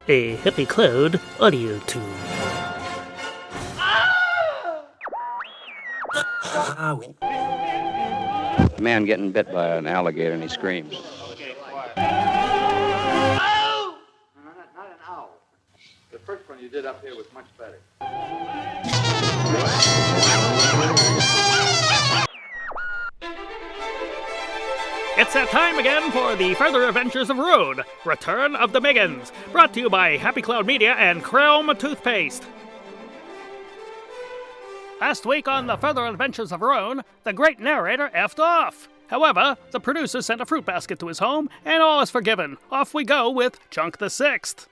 a Happy Cloud audio tool. A man getting bit by an alligator and he screams. Ow! No, not an owl. The first one you did up here was much better. It's that time again for the Further Adventures of Rune, Return of the Miggins, brought to you by Happy Cloud Media and Chrome Toothpaste. Last week on the Further Adventures of Rune, the great narrator effed off. However, the producer sent a fruit basket to his home, and all is forgiven. Off we go with Chunk the Sixth.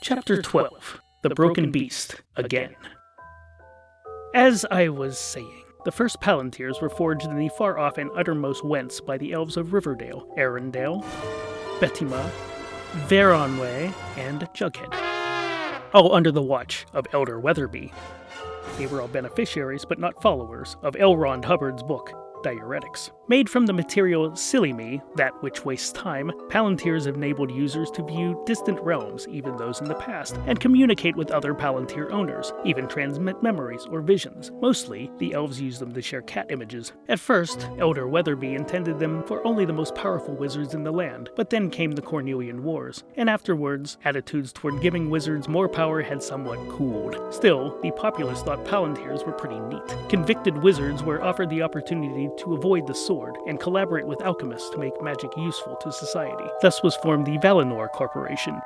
Chapter 12. The Broken Beast, Again. As I was saying, the first Palantirs were forged in the far-off and uttermost wents by the elves of Riverdale, Arendelle, Betima, Veronway, and Jughead, all under the watch of Elder Weatherby. They were all beneficiaries, but not followers, of L. Ron Hubbard's book, Diuretics. Made from the material Silly Me, that which wastes time, Palantirs enabled users to view distant realms, even those in the past, and communicate with other Palantir owners, even transmit memories or visions. Mostly, the elves used them to share cat images. At first, Elder Weatherby intended them for only the most powerful wizards in the land, but then came the Cornelian Wars, and afterwards, attitudes toward giving wizards more power had somewhat cooled. Still, the populace thought Palantirs were pretty neat. Convicted wizards were offered the opportunity to avoid the sword and collaborate with alchemists to make magic useful to society. Thus was formed the Valinor Corporation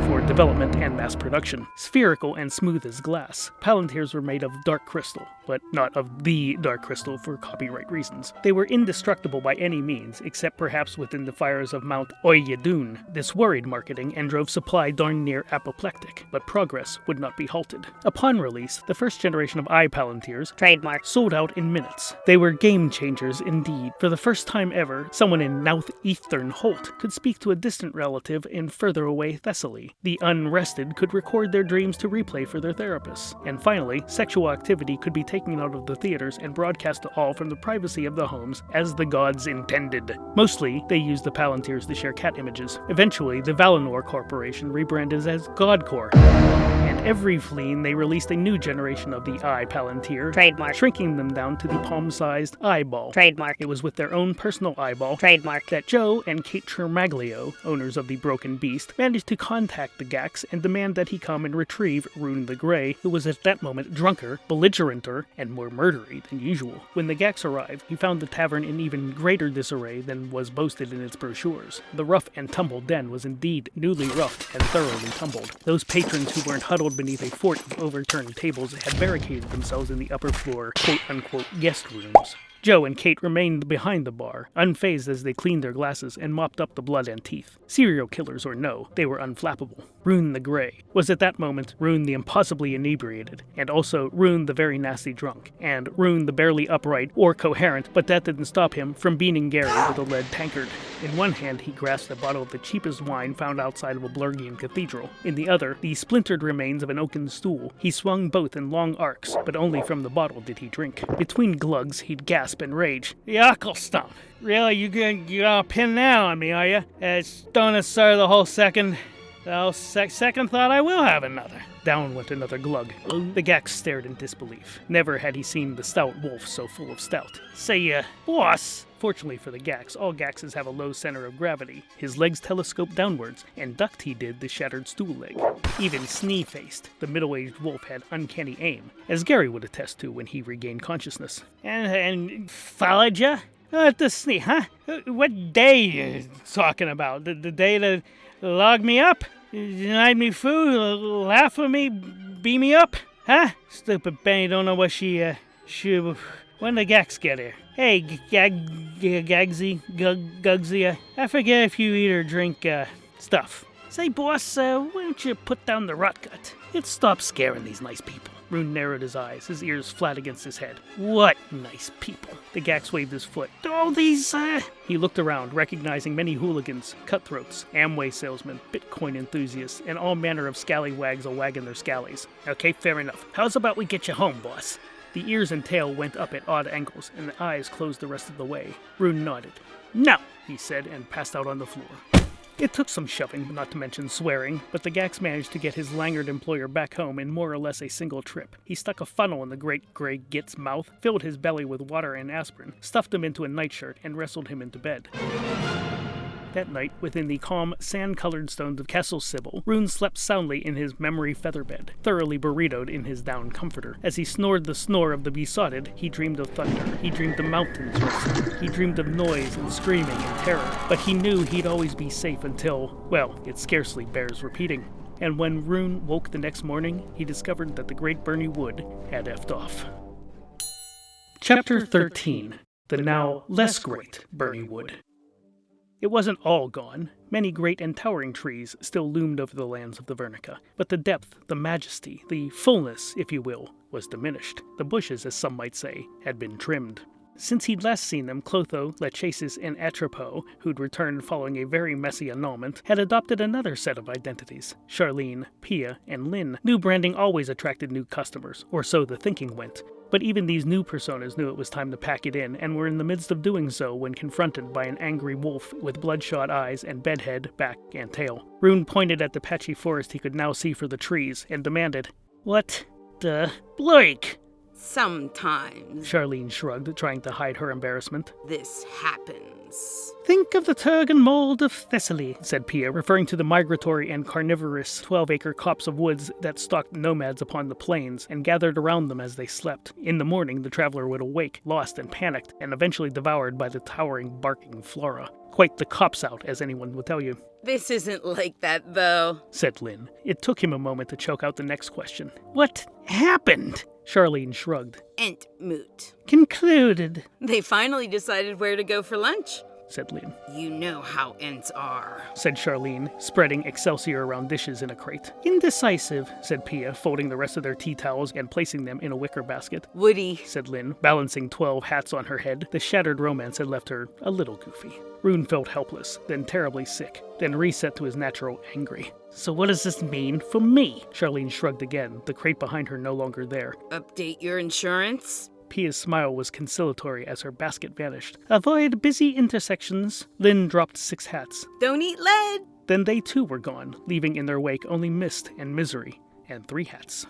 for development and mass production. Spherical and smooth as glass, Palantirs were made of dark crystal, but not of the dark crystal for copyright reasons. They were indestructible by any means, except perhaps within the fires of Mount Oyedun. This worried marketing and drove supply darn near apoplectic, but progress would not be halted. Upon release, the first generation of Palantirs, trademark, sold out in minutes. They were game changers indeed. For the first time ever, someone in Nouth Eastern Holt could speak to a distant relative in further away Thessaly. The unrested could record their dreams to replay for their therapists. And finally, sexual activity could be taken out of the theaters and broadcast to all from the privacy of the homes as the gods intended. Mostly, they used the Palantirs to share cat images. Eventually, the Valinor Corporation rebranded as Godcorp. And every fleen, they released a new generation of the Palantir, trademark, shrinking them down to the palm-sized eyeball, trademark. It was with their own personal eyeball, trademark, that Joe and Kate Tremaglio, owners of the Broken Beast, managed to contact the Gax and demand that he come and retrieve Rune the Gray, who was at that moment drunker, belligeranter, and more murdery than usual. When the Gax arrived, he found the tavern in even greater disarray than was boasted in its brochures. The rough and tumble den was indeed newly roughed and thoroughly tumbled. Those patrons who weren't huddled beneath a fort of overturned tables had barricaded themselves in the upper floor, quote-unquote, guest rooms. Joe and Kate remained behind the bar, unfazed as they cleaned their glasses and mopped up the blood and teeth. Serial killers or no, they were unflappable. Rune the Gray was at that moment Rune the impossibly inebriated, and also Rune the very nasty drunk, and Rune the barely upright or coherent, but that didn't stop him from beaning Gary with a lead tankard. In one hand he grasped a bottle of the cheapest wine found outside of a Blurgian cathedral. In the other, the splintered remains of an oaken stool. He swung both in long arcs, but only from the bottle did he drink. Between glugs he'd gasp and rage. The Ucklestone! Really, you gonna pin that on me, are you? Don't sir the whole second. Second thought I will have another. Down went another glug. The Gax stared in disbelief. Never had he seen the stout wolf so full of stout. Say, boss! Fortunately for the Gax, all Gaxes have a low center of gravity. His legs telescoped downwards, and ducked he did the shattered stool leg. Even Snee-faced, the middle-aged wolf had uncanny aim, as Gary would attest to when he regained consciousness. And followed ya? At the Snee, huh? What day you talking about? The day that logged me up? Denied me food? Laugh at me? Beat me up? Huh? Stupid Benny don't know what she... When the Gax get here? Hey, Gugsy, I forget if you eat or drink, stuff. Say, boss, why don't you put down the rot gut? It stops scaring these nice people. Rune narrowed his eyes, his ears flat against his head. What nice people? The Gax waved his foot. All these, He looked around, recognizing many hooligans, cutthroats, Amway salesmen, Bitcoin enthusiasts, and all manner of scallywags a-wagging their scallies. Okay, fair enough. How's about we get you home, boss? The ears and tail went up at odd angles, and the eyes closed the rest of the way. Rune nodded. No, he said, and passed out on the floor. It took some shoving, not to mention swearing, but the Gax managed to get his languid employer back home in more or less a single trip. He stuck a funnel in the Great Gray Git's mouth, filled his belly with water and aspirin, stuffed him into a nightshirt, and wrestled him into bed. That night, within the calm, sand-colored stones of Castle Sybil, Rune slept soundly in his memory featherbed, thoroughly burritoed in his down comforter. As he snored the snore of the besotted, he dreamed of thunder, he dreamed of mountains rustling, he dreamed of noise and screaming and terror, but he knew he'd always be safe until, well, it scarcely bears repeating. And when Rune woke the next morning, he discovered that the Great Berni Wood had effed off. Chapter 13. The now less great Berni Wood. It wasn't all gone. Many great and towering trees still loomed over the lands of the Vernica, but the depth, the majesty, the fullness, if you will, was diminished. The bushes, as some might say, had been trimmed. Since he'd last seen them, Clotho, Lachesis, and Atropos, who'd returned following a very messy annulment, had adopted another set of identities. Charlene, Pia, and Lynn. New branding always attracted new customers, or so the thinking went. But even these new personas knew it was time to pack it in, and were in the midst of doing so when confronted by an angry wolf with bloodshot eyes and bedhead, back, and tail. Rune pointed at the patchy forest he could now see for the trees, and demanded, "What the Blake?" Sometimes Charlene shrugged, trying to hide her embarrassment. this happens. "Think of the Turg and mold of Thessaly," said Pia, referring to the migratory and carnivorous 12-acre copse of woods that stalked nomads upon the plains and gathered around them as they slept. In the morning, the traveler would awake, lost and panicked, and eventually devoured by the towering, barking flora. Quite the cops out, as anyone will tell you. This isn't like that, though, said Lynn. It took him a moment to choke out the next question. "What happened?" Charlene shrugged. Ent moot. "Concluded," They finally decided where to go for lunch. said Lynn. You know how Ents are. Said Charlene, spreading Excelsior around dishes in a crate. "Indecisive," said Pia, folding the rest of their tea towels and placing them in a wicker basket. Woody, Said Lynn, balancing 12 hats on her head. The shattered romance had left her a little goofy. Rune felt helpless, then terribly sick, then reset to his natural angry. "So what does this mean for me?" Charlene shrugged again, the crate behind her no longer there. update your insurance? Pia's smile was conciliatory as her basket vanished. "Avoid busy intersections." Lynn dropped 6 hats. Don't eat lead! Then they too were gone, leaving in their wake only mist and misery, and 3 hats.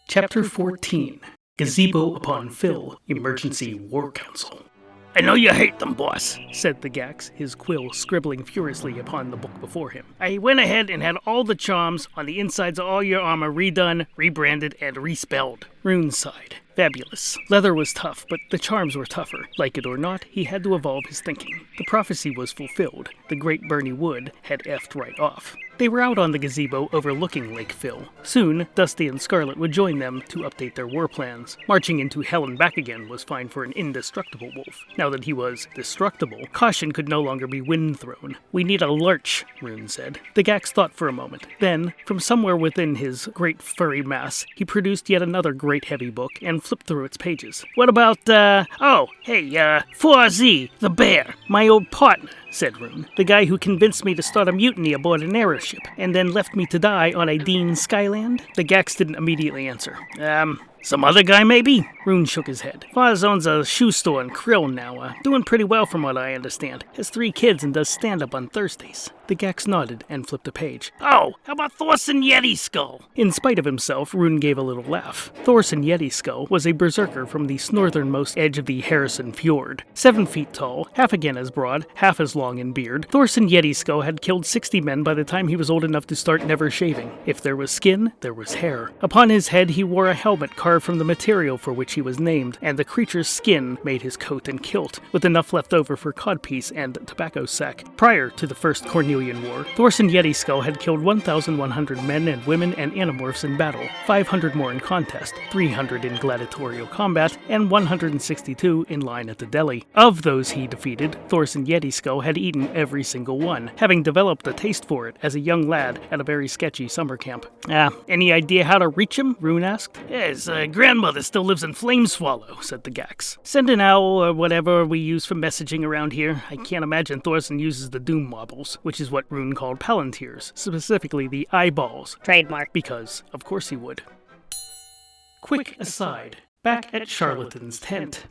Chapter 14. Gazebo upon Phil, Emergency War Council. "I know you hate them, boss," said the Gax, his quill scribbling furiously upon the book before him. "I went ahead and had all the charms on the insides of all your armor redone, rebranded, and respelled." Rune sighed. Fabulous. Leather was tough, but the charms were tougher. Like it or not, he had to evolve his thinking. The prophecy was fulfilled. The Great Berni Wood had effed right off. They were out on the gazebo overlooking Lake Phil. Soon, Dusty and Scarlet would join them to update their war plans. Marching into hell and back again was fine for an indestructible wolf. Now that he was destructible, caution could no longer be wind-thrown. "We need a lurch," Rune said. The Gax thought for a moment. Then, from somewhere within his great furry mass, he produced yet another great heavy book and flipped through its pages. "What about, 4Z, the bear, my old partner," said Rune. "The guy who convinced me to start a mutiny aboard an airship, and then left me to die on a Dean Skyland?" The Gax didn't immediately answer. Some other guy, maybe?" Rune shook his head. "Father owns a shoe store in Krill now, doing pretty well from what I understand. Has 3 kids and does stand-up on Thursdays." The Gax nodded and flipped a page. "Oh, how about Thorson Yeti Skull?" In spite of himself, Rune gave a little laugh. Thorson Yeti Skull was a berserker from the northernmost edge of the Harrison Fjord. 7 feet tall, half again as broad, half as long in beard, Thorson Yeti Skull had killed 60 men by the time he was old enough to start never shaving. If there was skin, there was hair. Upon his head he wore a helmet carved from the material for which he was named, and the creature's skin made his coat and kilt, with enough left over for codpiece and tobacco sack. Prior to the First Cornelian War, Thorson Yeti Skull had killed 1,100 men and women and animorphs in battle, 500 more in contest, 300 in gladiatorial combat, and 162 in line at the deli. Of those he defeated, Thorson Yeti Skull had eaten every single one, having developed a taste for it as a young lad at a very sketchy summer camp. Any idea how to reach him?" Rune asked. "His grandmother still lives in Flameswallow," said the Gax. "Send an owl or whatever we use for messaging around here. I can't imagine Thorson uses the Doom Marbles, which is what Rune called Palantirs, specifically the eyeballs. Trademark. Because, of course he would. Quick aside. Back at Charlatan's tent.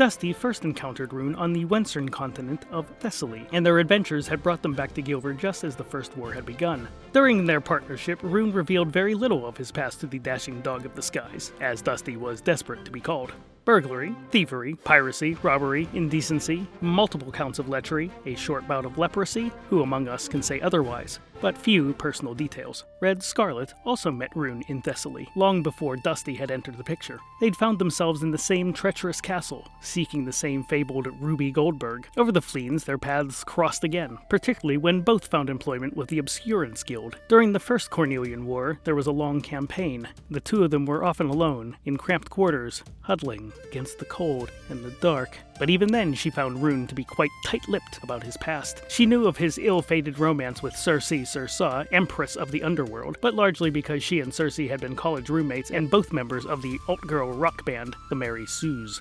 Dusty first encountered Rune on the western continent of Thessaly, and their adventures had brought them back to Gilbert just as the First War had begun. During their partnership, Rune revealed very little of his past to the dashing dog of the skies, as Dusty was desperate to be called. Burglary, thievery, piracy, robbery, indecency, multiple counts of lechery, a short bout of leprosy, who among us can say otherwise, but few personal details. Red Scarlett also met Rune in Thessaly, long before Dusty had entered the picture. They'd found themselves in the same treacherous castle, seeking the same fabled Ruby Goldberg. Over the fleens, their paths crossed again, particularly when both found employment with the Obscurance Guild. During the First Cornelian War, there was a long campaign. The two of them were often alone, in cramped quarters, huddling against the cold and the dark. But even then, she found Rune to be quite tight-lipped about his past. She knew of his ill-fated romance with Circe Circe, Empress of the Underworld, but largely because she and Circe had been college roommates and both members of the alt-girl rock band, the Mary Sues,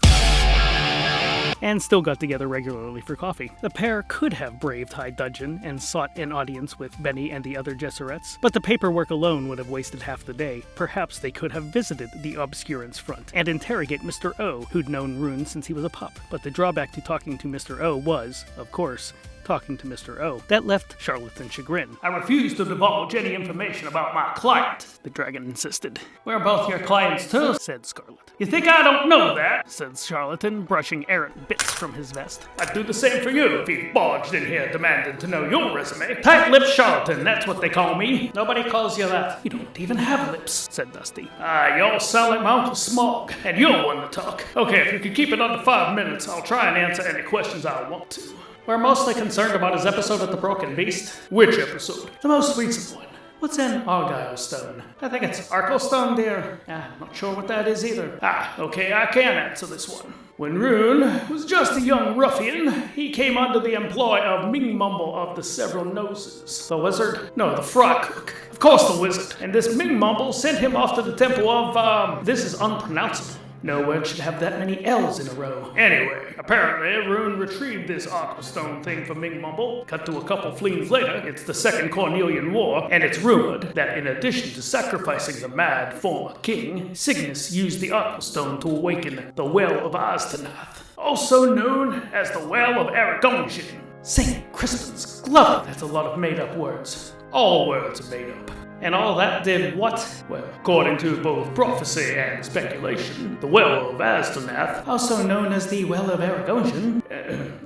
and still got together regularly for coffee. The pair could have braved High Dudgeon and sought an audience with Benny and the other Gesserets, but the paperwork alone would have wasted half the day. Perhaps they could have visited the Obscurance front and interrogate Mr. O, who'd known Rune since he was a pup. But the drawback to talking to Mr. O was, of course, talking to Mr. O. That left Charlatan Chagrin. I refuse to divulge any information about my client, The dragon insisted. We're both your clients too, Said Scarlet. You think I don't know that? Said Charlatan, brushing errant bits from his vest. I'd do the same for you if you barged in here demanding to know your resume. Tight-lipped charlatan, that's what they call me. Nobody calls you that. You don't even have lips, Said Dusty. You all sound like my Uncle Smog, and you're one to talk. Okay, if you could keep it under 5 minutes, I'll try and answer any questions I want to. We're mostly concerned about his episode at the Broken Beast. Which episode? The most recent one. What's an Argyle stone? I think it's Arkle dear. I'm not sure what that is either. Okay, I can answer this one. When Rune was just a young ruffian, he came under the employ of Ming Mumble of the Several Noses. The wizard? No, the fry cook. Of course the wizard. And this Ming Mumble sent him off to the temple of, this is unpronounceable. No word should have that many L's in a row. Anyway, apparently Rune retrieved this Aquastone thing from Ming Mumble. Cut to a couple fleens later, it's the Second Cornelian War, and it's rumored that in addition to sacrificing the mad former king, Cygnus used the Aquastone to awaken the Well of Aztanath, also known as the Well of Aragonian. St. Crispin's glove. That's a lot of made-up words. All words are made up. And all that did what? Well, according to both prophecy and speculation, the Well of Aztanath, also known as the Well of Aragonian,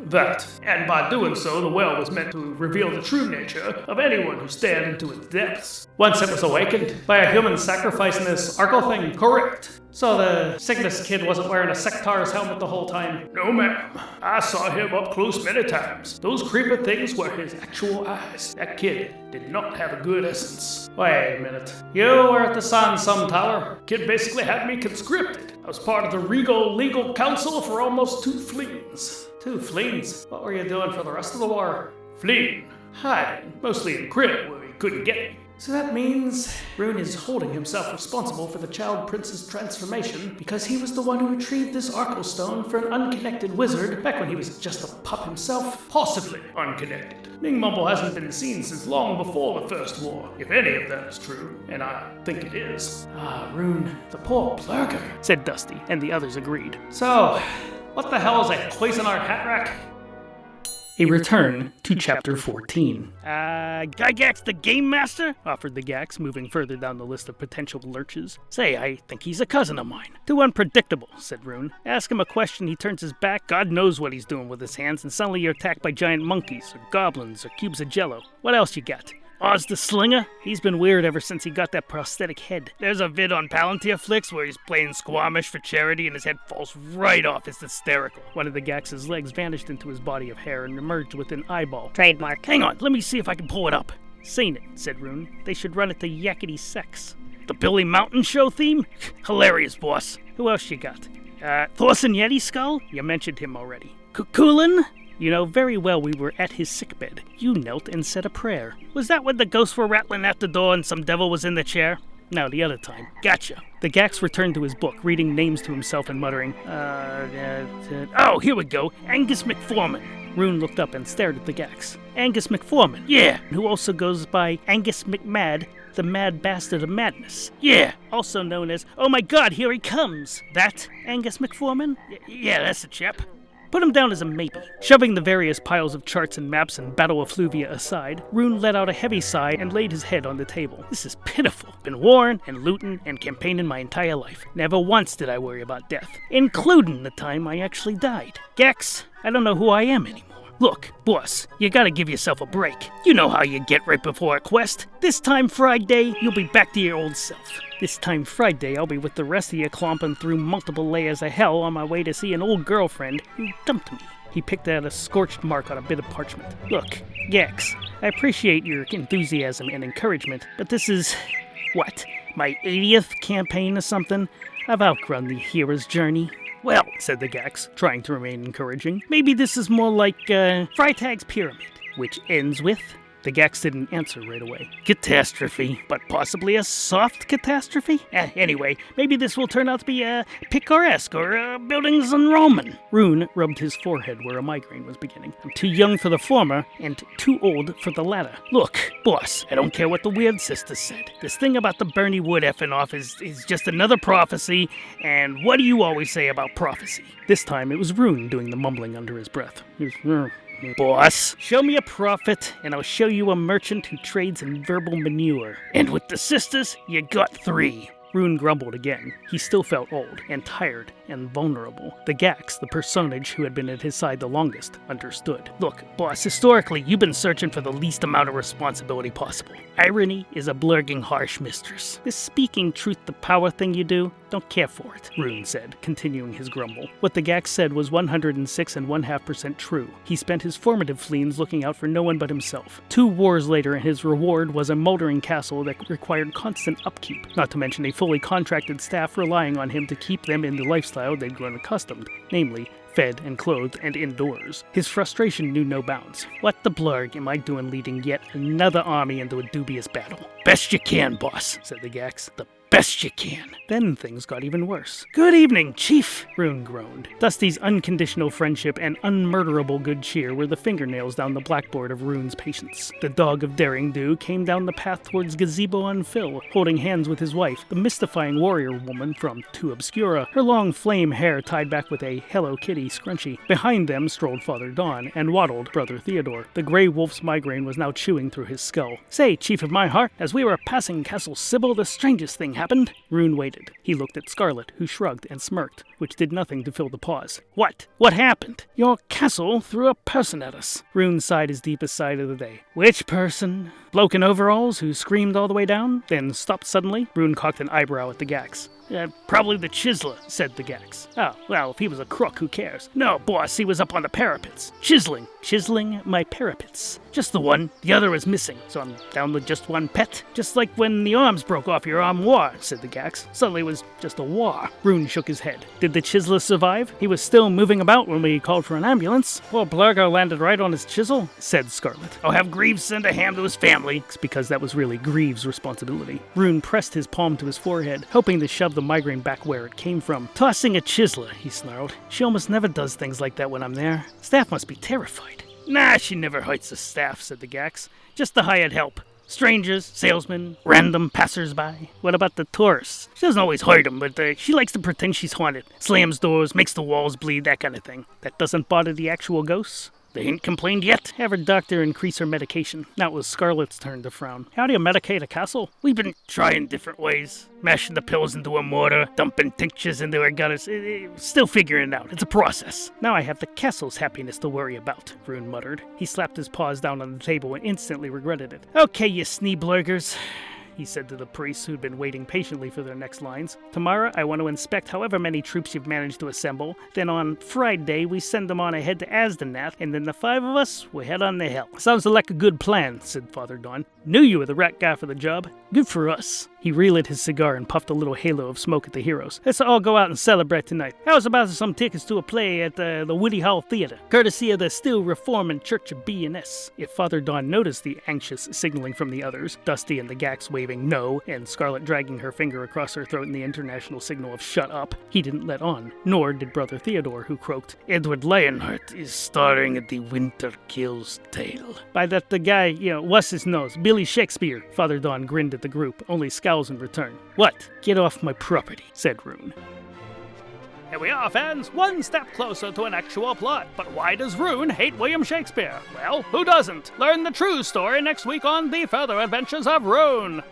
that. And by doing so, the well was meant to reveal the true nature of anyone who stared into its depths. Once it was awakened by a human sacrificing this Arkle thing, correct. So the Cygnus kid wasn't wearing a Sectare's helmet the whole time? No, ma'am. I saw him up close many times. Those creepy things were his actual eyes. That kid did not have a good essence. Wait a minute. You were at the Sansum Tower. Kid basically had me conscripted. I was part of the Regal Legal Council for almost 2 fleens. 2 fleens? What were you doing for the rest of the war? Fleeing. Hiding. Mostly in Crit, where he couldn't get me. So that means Rune is holding himself responsible for the Child Prince's transformation because he was the one who retrieved this Arkle stone for an unconnected wizard back when he was just a pup himself. Possibly unconnected. Ming Mumble hasn't been seen since long before the First War, if any of that is true, and I think it is. Rune, the poor blurger, said Dusty, and the others agreed. So, what the hell is a Cuisinart hat rack? A return to Chapter 14. Gygax the Game Master? Offered the Gax, moving further down the list of potential lurches. Say, I think he's a cousin of mine. Too unpredictable, said Rune. Ask him a question, he turns his back, God knows what he's doing with his hands, and suddenly you're attacked by giant monkeys, or goblins, or cubes of jello. What else you got? Oz the Slinger? He's been weird ever since he got that prosthetic head. There's a vid on Palantir Flicks where he's playing Squamish for charity and his head falls right off. It's hysterical. One of the Gax's legs vanished into his body of hair and emerged with an eyeball. Trademark. Hang on, let me see if I can pull it up. Seen it, said Rune. They should run it to Yakety Sex. The Billy Mountain Show theme? Hilarious, boss. Who else you got? Thorson Yeti Skull? You mentioned him already. Kulin? You know very well we were at his sickbed. You knelt and said a prayer. Was that when the ghosts were rattling at the door and some devil was in the chair? No, the other time. Gotcha. The Gax returned to his book, reading names to himself and muttering, Oh, here we go. Angus McForman. Rune looked up and stared at the Gax. Angus McForman. Yeah. Who also goes by Angus McMad, the Mad Bastard of Madness. Yeah. Also known as, oh my god, here he comes. That Angus McForman? Yeah, that's the chap. Put him down as a maybe. Shoving the various piles of charts and maps and battle effluvia aside, Rune let out a heavy sigh and laid his head on the table. This is pitiful. Been warring and looting and campaigning my entire life. Never once did I worry about death, including the time I actually died. Gax, I don't know who I am anymore. Look, boss, you gotta give yourself a break. You know how you get right before a quest. This time Friday, you'll be back to your old self. This time Friday, I'll be with the rest of you clomping through multiple layers of hell on my way to see an old girlfriend who dumped me. He picked out a scorched mark on a bit of parchment. Look, Gax, I appreciate your enthusiasm and encouragement, but this is, what, my 80th campaign or something? I've outrun the hero's journey. Well, said the Gax, trying to remain encouraging, maybe this is more like Freitag's Pyramid, which ends with... The Gax didn't answer right away. Catastrophe, but possibly a soft catastrophe? Anyway, maybe this will turn out to be picaresque or buildings in Roman. Rune rubbed his forehead where a migraine was beginning. I'm too young for the former and too old for the latter. Look, boss, I don't care what the weird sister said. This thing about the Berni Wood effing off is just another prophecy, and what do you always say about prophecy? This time it was Rune doing the mumbling under his breath. He was, boss, show me a prophet, and I'll show you a merchant who trades in verbal manure. And with the sisters, you got 3. Rune grumbled again. He still felt old, and tired, and vulnerable. The Gax, the personage who had been at his side the longest, understood. Look, boss, historically, you've been searching for the least amount of responsibility possible. Irony is a blurging harsh mistress. This speaking truth to power thing you do, don't care for it, Rune said, continuing his grumble. What the Gax said was 106 1/2% true. He spent his formative fleens looking out for no one but himself. 2 wars later, and his reward was a moldering castle that required constant upkeep, not to mention a fully contracted staff relying on him to keep them in the lifestyle they'd grown accustomed, namely, fed and clothed and indoors. His frustration knew no bounds. What the blurg am I doing leading yet another army into a dubious battle? Best you can, boss, said the Gax. The best you can. Then things got even worse. Good evening, Chief, Rune groaned. Dusty's unconditional friendship and unmurderable good cheer were the fingernails down the blackboard of Rune's patience. The dog of Daring Do came down the path towards Gazebo on Phil, holding hands with his wife, the mystifying warrior woman from Tu Obscura, her long flame hair tied back with a Hello Kitty scrunchie. Behind them strolled Father Dawn and waddled Brother Theodore. The gray wolf's migraine was now chewing through his skull. Say, Chief of my heart, as we were passing Castle Sybil, the strangest thing happened. Rune waited. He looked at Scarlett, who shrugged and smirked, which did nothing to fill the pause. What? What happened? Your castle threw a person at us. Rune sighed his deepest sigh of the day. Which person? Bloke in overalls who screamed all the way down, then stopped suddenly? Rune cocked an eyebrow at the Gax. Probably the chiseler, said the Gax. Oh, well, if he was a crook, who cares? No, boss, he was up on the parapets. Chiseling my parapets. Just the one. The other is missing, so I'm down with just one pet. Just like when the arms broke off your armoire, said the Gax. Suddenly it was just a war. Rune shook his head. Did the chiseler survive? He was still moving about when we called for an ambulance. Well, Blurgo landed right on his chisel, said Scarlett. I'll have Greaves send a ham to his family. It's because that was really Greaves' responsibility. Rune pressed his palm to his forehead, hoping to shove the migraine back where it came from. Tossing a chiseler, he snarled. She almost never does things like that when I'm there. Staff must be terrified. Nah, she never hurts the staff, said the Gax. Just the hired help. Strangers, salesmen, random passers-by. What about the tourists? She doesn't always hurt them, but she likes to pretend she's haunted. Slams doors, makes the walls bleed, that kind of thing. That doesn't bother the actual ghosts? They ain't complained yet. Have her doctor increase her medication. Now it was Scarlett's turn to frown. How do you medicate a castle? We've been trying different ways. Mashing the pills into a mortar, dumping tinctures into her gutters. Still figuring it out. It's a process. Now I have the castle's happiness to worry about, Rune muttered. He slapped his paws down on the table and instantly regretted it. Okay, you sneeblurgers, he said to the priests who'd been waiting patiently for their next lines. Tomorrow, I want to inspect however many troops you've managed to assemble. Then on Friday, we send them on ahead to Asdanath, and then the 5 of us, we head on to hell. Sounds like a good plan, said Father Dawn. Knew you were the right guy for the job. Good for us. He relit his cigar and puffed a little halo of smoke at the heroes. Let's all go out and celebrate tonight. How's about some tickets to a play at the Woody Hall Theater, courtesy of the Still Reforming Church of B&S? If Father Dawn noticed the anxious signaling from the others, Dusty and the Gax waving no, and Scarlett dragging her finger across her throat in the international signal of shut up, he didn't let on, nor did Brother Theodore, who croaked, Edward Lionheart is starring at the Winter Kills Tale. By that the guy, what's his nose, Billy Shakespeare. Father Dawn grinned at the group, only scowls in return. What? Get off my property, said Rune. Here we are, fans, one step closer to an actual plot. But why does Rune hate William Shakespeare? Well, who doesn't? Learn the true story next week on the Further Adventures of Rune.